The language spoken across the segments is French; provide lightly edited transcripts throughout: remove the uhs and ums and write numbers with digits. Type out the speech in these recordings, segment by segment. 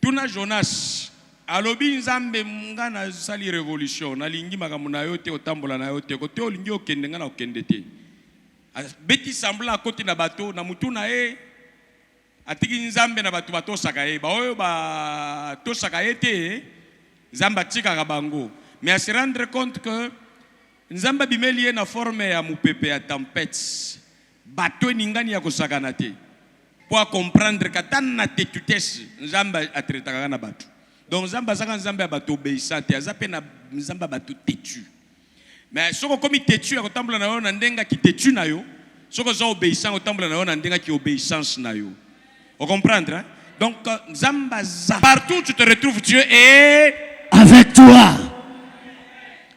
Tuna Jonas, alobi nzambe nga na sali révolution, na lingi makambo na yo te otambola na yo te, kote olingi okende nga na okende te. Beti sambla koti na bato na mutu na ye atiki nzambe na bato batosaka ye, ba oyo batosaka ye te, nzambe atikaka bango. Mais à se rendre compte que nzambe bimeli ye na forme ya mupepe ya tempête, bato ningani ya kosakana te. Pour comprendre que tant na tetutesse nzamba atretaka na bato. Donc nzamba saka nzamba bato obéissant te azape na nzamba bato tetu. Mais soko komi tetu ya kotambola na yo na ndenga ki tetu na yo, soko za obéissant kotambola na yo na ndenga ki obéissance na yo. Vous comprendre hein? Donc nzamba za partout où tu te retrouves, Dieu est avec toi.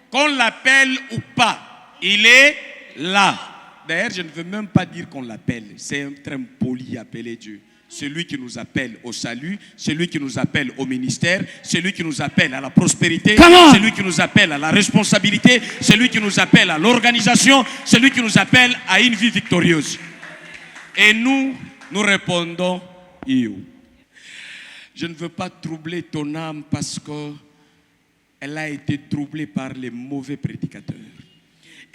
Qu'on l'appelle ou pas, il est là. D'ailleurs, je ne veux même pas dire qu'on l'appelle. C'est un terme poli, appeler Dieu. Celui qui nous appelle au salut, celui qui nous appelle au ministère, celui qui nous appelle à la prospérité, celui qui nous appelle à la responsabilité, celui qui nous appelle à l'organisation, celui qui nous appelle à une vie victorieuse. Et nous répondons, Iyo. Je ne veux pas troubler ton âme parce qu'elle a été troublée par les mauvais prédicateurs.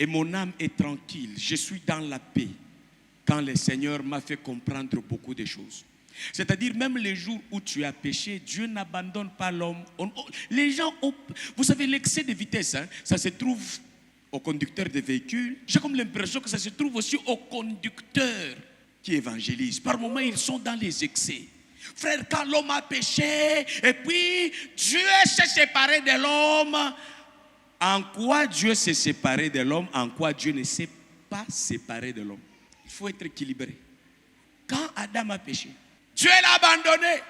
Et mon âme est tranquille, je suis dans la paix quand le Seigneur m'a fait comprendre beaucoup de choses. C'est-à-dire même les jours où tu as péché, Dieu n'abandonne pas l'homme. Les gens, vous savez, l'excès de vitesse, hein, ça se trouve au conducteur de véhicules. J'ai comme l'impression que ça se trouve aussi aux conducteurs qui évangélisent. Par moments, ils sont dans les excès. Frère, quand l'homme a péché, et puis Dieu s'est séparé de l'homme. En quoi Dieu s'est séparé de l'homme, en quoi Dieu ne s'est pas séparé de l'homme. Il faut être équilibré. Quand Adam a péché, Dieu l'a abandonné.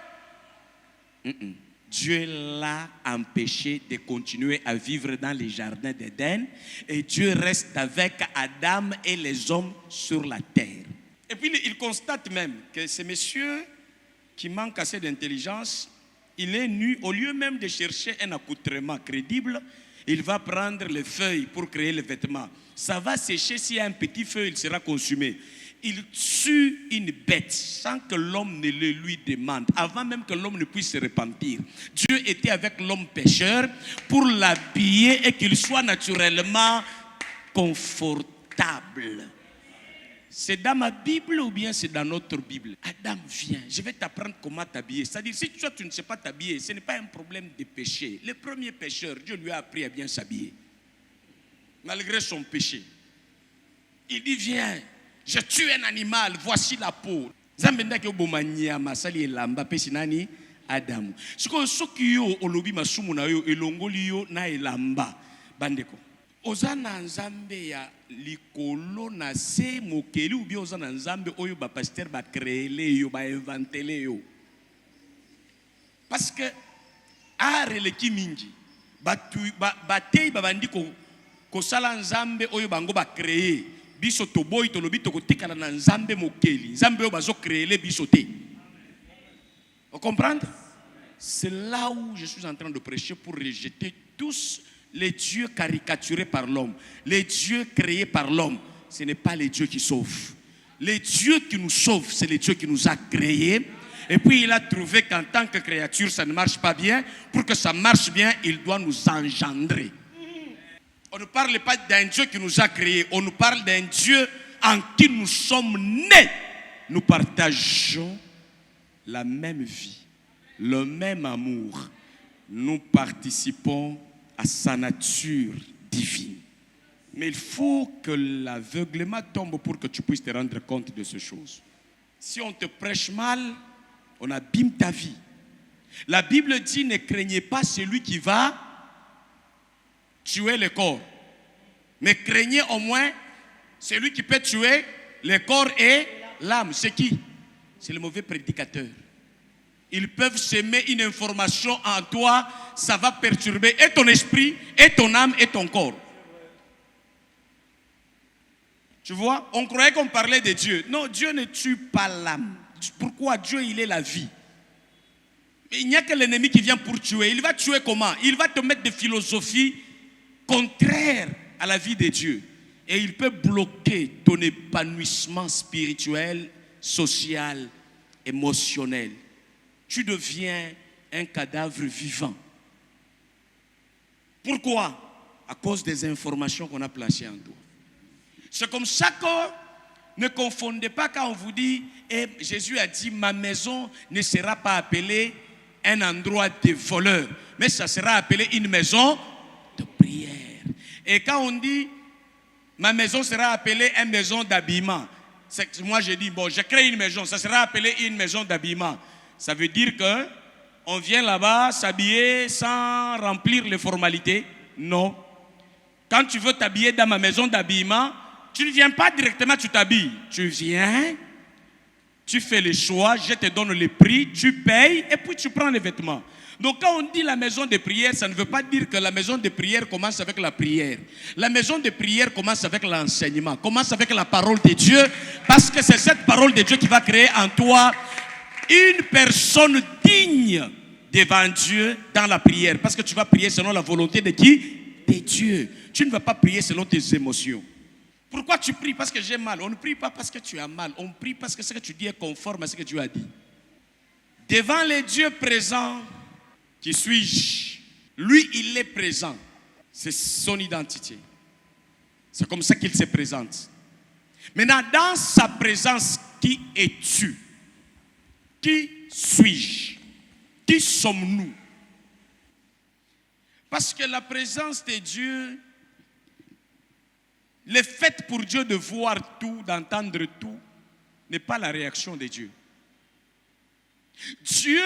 Dieu l'a empêché de continuer à vivre dans les jardins d'Éden. Et Dieu reste avec Adam et les hommes sur la terre. Et puis il constate même que ce monsieur qui manque assez d'intelligence, il est nu, au lieu même de chercher un accoutrement crédible, il va prendre les feuilles pour créer les vêtements. Ça va sécher, s'il y a un petit feu, il sera consumé. Il tue une bête sans que l'homme ne le lui demande, avant même que l'homme ne puisse se repentir. Dieu était avec l'homme pécheur pour l'habiller et qu'il soit naturellement confortable. C'est dans ma Bible ou bien c'est dans notre Bible? Adam, viens, je vais t'apprendre comment t'habiller. C'est-à-dire, si toi tu ne sais pas t'habiller, ce n'est pas un problème de péché. Le premier pécheur, Dieu lui a appris à bien s'habiller, malgré son péché. Il dit, viens, je tue un animal, voici la peau. Zambenda ke obomanya masali elamba pesi nani Adamu. Siko soki yo olobi masumu na yo elongoli yo na elamba bandeko. Ozana nzambe ya likolo na se mokeli ou bien ozana nzambe oyo ba pasteur ba créer yo ba inventer yo. Parce que are le kimingi batei ba bandi ko sala nzambe oyo bango ba créer biso to boy to lobi to kotikala na nzambe mokeli nzambe oyo bazo créer biso te. Vous comprenez? C'est là où je suis en train de prêcher pour rejeter tous les dieux caricaturés par l'homme, les dieux créés par l'homme. Ce n'est pas les dieux qui sauvent. Les dieux qui nous sauvent, c'est les dieux qui nous a créés. Et puis il a trouvé qu'en tant que créature, ça ne marche pas bien. Pour que ça marche bien, il doit nous engendrer. On ne parle pas d'un Dieu qui nous a créés. On nous parle d'un Dieu en qui nous sommes nés. Nous partageons la même vie, le même amour. Nous participons à sa nature divine. Mais il faut que l'aveuglement tombe pour que tu puisses te rendre compte de ces choses. Si on te prêche mal, on abîme ta vie. La Bible dit, ne craignez pas celui qui va tuer le corps. Mais craignez au moins celui qui peut tuer le corps et l'âme. C'est qui? C'est le mauvais prédicateur. Ils peuvent semer une information en toi, ça va perturber et ton esprit, et ton âme, et ton corps. Tu vois, on croyait qu'on parlait de Dieu. Non, Dieu ne tue pas l'âme. Pourquoi? Dieu, il est la vie. Il n'y a que l'ennemi qui vient pour tuer. Il va tuer comment? Il va te mettre des philosophies contraires à la vie de Dieu. Et il peut bloquer ton épanouissement spirituel, social, émotionnel. Tu deviens un cadavre vivant. Pourquoi? À cause des informations qu'on a placées en toi. C'est comme ça que ne confondez pas quand on vous dit, Jésus a dit, ma maison ne sera pas appelée un endroit de voleurs, mais ça sera appelé une maison de prière. Et quand on dit, ma maison sera appelée une maison d'habillement, moi je dis, bon, je crée une maison, ça sera appelé une maison d'habillement. Ça veut dire que on vient là-bas s'habiller sans remplir les formalités? Non. Quand tu veux t'habiller dans ma maison d'habillement, tu ne viens pas directement, tu t'habilles. Tu viens, tu fais le choix, je te donne le prix, tu payes et puis tu prends les vêtements. Donc quand on dit la maison de prière, ça ne veut pas dire que la maison de prière commence avec la prière. La maison de prière commence avec l'enseignement, commence avec la parole de Dieu, parce que c'est cette parole de Dieu qui va créer en toi une personne digne devant Dieu dans la prière. Parce que tu vas prier selon la volonté de qui? De Dieu. Tu ne vas pas prier selon tes émotions. Pourquoi tu pries? Parce que j'ai mal. On ne prie pas parce que tu as mal. On prie parce que ce que tu dis est conforme à ce que Dieu a dit. Devant les dieux présents, qui suis-je? Lui, il est présent. C'est son identité. C'est comme ça qu'il se présente. Maintenant, dans sa présence, qui es-tu? Qui suis-je? Qui sommes-nous? Parce que la présence de Dieu, le fait pour Dieu de voir tout, d'entendre tout, n'est pas la réaction de Dieu. Dieu,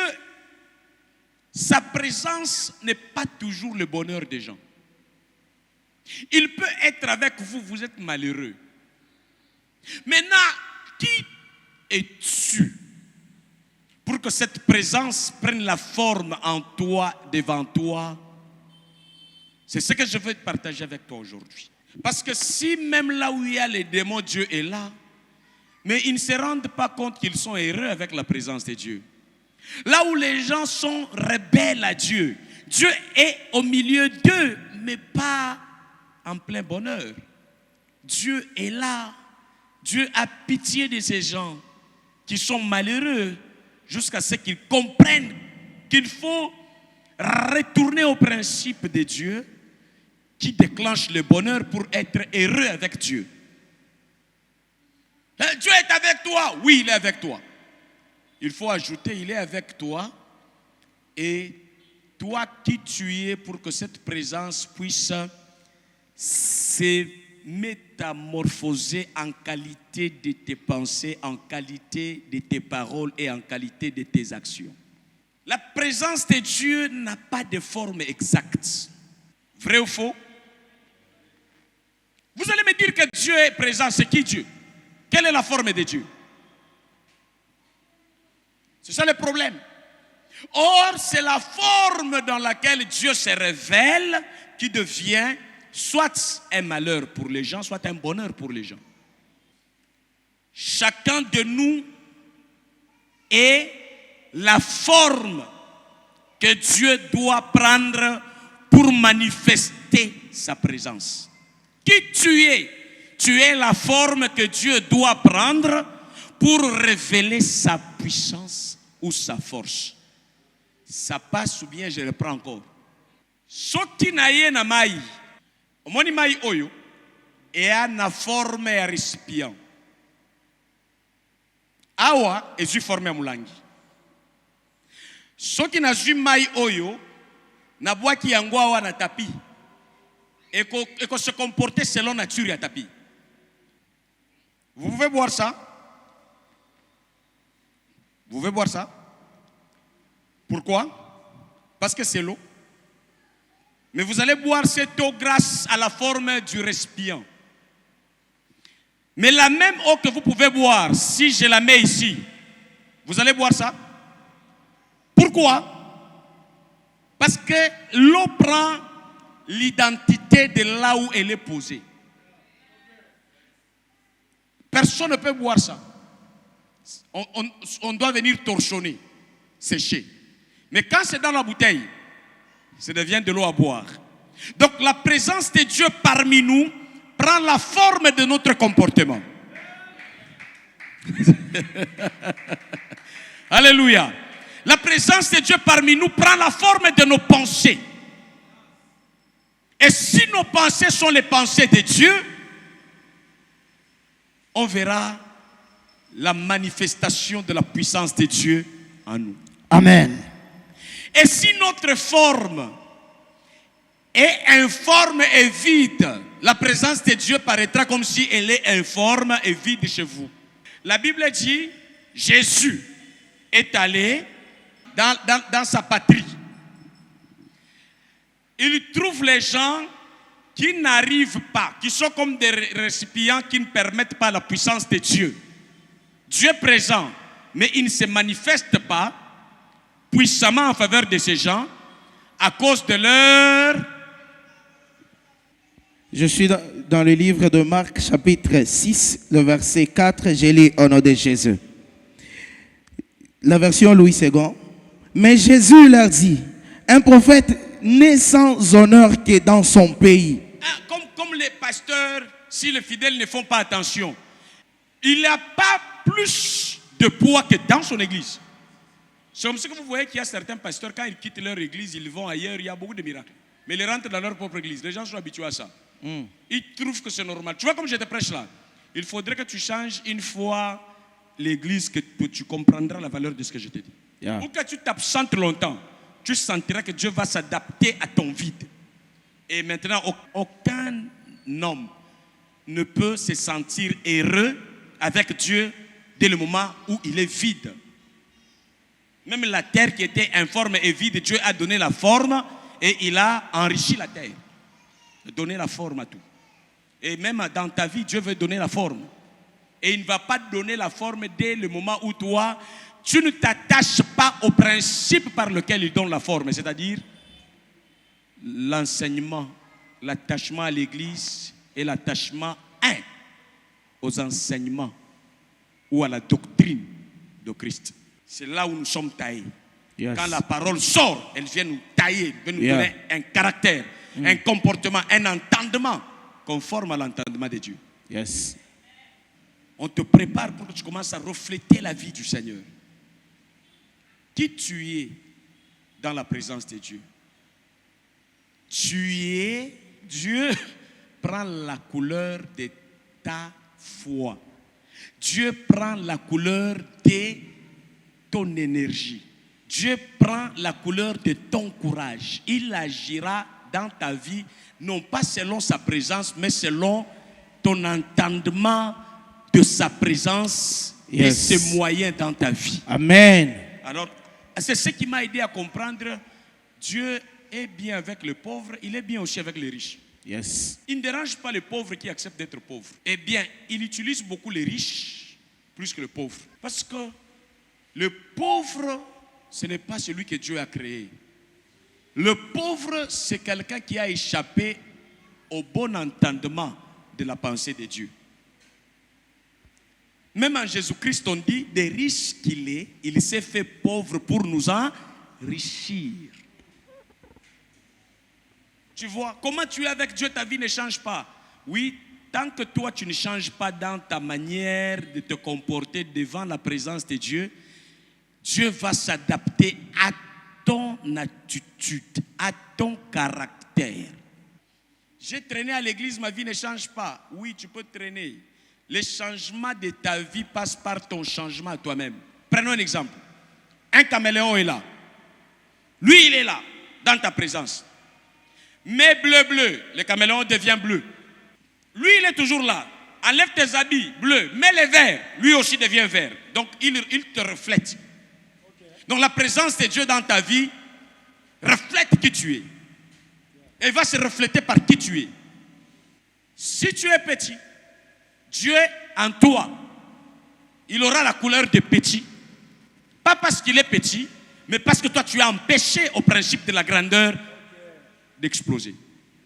sa présence n'est pas toujours le bonheur des gens. Il peut être avec vous, vous êtes malheureux. Maintenant, qui es-tu pour que cette présence prenne la forme en toi, devant toi? C'est ce que je veux partager avec toi aujourd'hui. Parce que si même là où il y a les démons, Dieu est là, mais ils ne se rendent pas compte qu'ils sont heureux avec la présence de Dieu. Là où les gens sont rebelles à Dieu, Dieu est au milieu d'eux, mais pas en plein bonheur. Dieu est là. Dieu a pitié de ces gens qui sont malheureux jusqu'à ce qu'ils comprennent qu'il faut retourner au principe de Dieu qui déclenche le bonheur pour être heureux avec Dieu. Dieu est avec toi. Oui, il est avec toi. Il faut ajouter, il est avec toi. Et toi qui tu es pour que cette présence puisse se métamorphoser en qualité de tes pensées, en qualité de tes paroles et en qualité de tes actions. La présence de Dieu n'a pas de forme exacte. Vrai ou faux? Vous allez me dire que Dieu est présent. C'est qui Dieu? Quelle est la forme de Dieu? C'est ça le problème. Or, c'est la forme dans laquelle Dieu se révèle qui devient soit un malheur pour les gens, soit un bonheur pour les gens. Chacun de nous est la forme que Dieu doit prendre pour manifester sa présence. Qui tu es la forme que Dieu doit prendre pour révéler sa puissance ou sa force. Ça passe ou bien je reprends encore. Soki na ye na mai, omoni mai oyo, ea na forme ya récipient. Awa ezui forme ya mulangi. Soki na zui mai oyo, na bwaki yango awa na tapi. Et qu'on se comporter selon la nature à tapis. Vous pouvez boire ça? Vous pouvez boire ça? Pourquoi? Parce que c'est l'eau. Mais vous allez boire cette eau grâce à la forme du récipient. Mais la même eau que vous pouvez boire, si je la mets ici, vous allez boire ça? Pourquoi? Parce que l'eau prend l'identité de là où elle est posée. Personne ne peut boire ça. On doit venir torchonner, sécher. Mais quand c'est dans la bouteille, ça devient de l'eau à boire. Donc la présence de Dieu parmi nous prend la forme de notre comportement. Alléluia. La présence de Dieu parmi nous prend la forme de nos pensées. Et si nos pensées sont les pensées de Dieu, on verra la manifestation de la puissance de Dieu en nous. Amen. Et si notre forme est informe et vide, la présence de Dieu paraîtra comme si elle est informe et vide chez vous. La Bible dit, Jésus est allé dans sa patrie. Il trouve les gens qui n'arrivent pas, qui sont comme des récipients qui ne permettent pas la puissance de Dieu. Dieu est présent, mais il ne se manifeste pas puissamment en faveur de ces gens à cause de leur... Je suis dans le livre de Marc, chapitre 6, le verset 4, je lis au nom de Jésus. La version Louis II. Mais Jésus leur dit, un prophète n'est sans honneur que dans son pays. Comme les pasteurs, si les fidèles ne font pas attention, il n'a pas plus de poids que dans son église. C'est comme ça que vous voyez qu'il y a certains pasteurs, quand ils quittent leur église, ils vont ailleurs, il y a beaucoup de miracles. Mais ils rentrent dans leur propre église. Les gens sont habitués à ça. Ils trouvent que c'est normal. Tu vois comme je te prêche là, il faudrait que tu changes une fois l'église, que tu comprendras la valeur de ce que je te dis. Ou que tu t'absentes longtemps, tu sentiras que Dieu va s'adapter à ton vide. Et maintenant, aucun homme ne peut se sentir heureux avec Dieu dès le moment où il est vide. Même la terre qui était informe et vide, Dieu a donné la forme et il a enrichi la terre. Donner la forme à tout. Et même dans ta vie, Dieu veut donner la forme. Et il ne va pas te donner la forme dès le moment où toi, tu ne t'attaches pas au principe par lequel il donne la forme. C'est-à-dire l'enseignement, l'attachement à l'église et l'attachement aux enseignements ou à la doctrine de Christ. C'est là où nous sommes taillés. Yes. Quand la parole sort, elle vient nous tailler, elle vient nous donner un caractère, un comportement, un entendement conforme à l'entendement de Dieu. Yes. On te prépare pour que tu commences à refléter la vie du Seigneur. Qui tu es dans la présence de Dieu? Dieu prend la couleur de ta foi. Dieu prend la couleur de ton énergie. Dieu prend la couleur de ton courage. Il agira dans ta vie, non pas selon sa présence, mais selon ton entendement de sa présence et ses moyens dans ta vie. Amen. Alors, c'est ce qui m'a aidé à comprendre. Dieu est bien avec les pauvres, il est bien aussi avec les riches. Yes. Il ne dérange pas les pauvres qui acceptent d'être pauvres. Eh bien, il utilise beaucoup les riches plus que les pauvres. Parce que le pauvre, ce n'est pas celui que Dieu a créé. Le pauvre, c'est quelqu'un qui a échappé au bon entendement de la pensée de Dieu. Même en Jésus-Christ, on dit, des riches qu'il est, il s'est fait pauvre pour nous enrichir. Tu vois, comment tu es avec Dieu, ta vie ne change pas. Oui, tant que toi, tu ne changes pas dans ta manière de te comporter devant la présence de Dieu, Dieu va s'adapter à ton attitude, à ton caractère. J'ai traîné à l'église, ma vie ne change pas. Oui, tu peux traîner. Le changement de ta vie passe par ton changement à toi-même. Prenons un exemple. Un caméléon est là. Lui, il est là, dans ta présence. Mais bleu, le caméléon devient bleu. Lui, il est toujours là. Enlève tes habits bleus, mets les verts. Lui aussi devient vert. Donc, il te reflète. Donc, la présence de Dieu dans ta vie reflète qui tu es. Et va se refléter par qui tu es. Si tu es petit, Dieu en toi, il aura la couleur de petit. Pas parce qu'il est petit, mais parce que toi tu as empêché au principe de la grandeur d'exploser.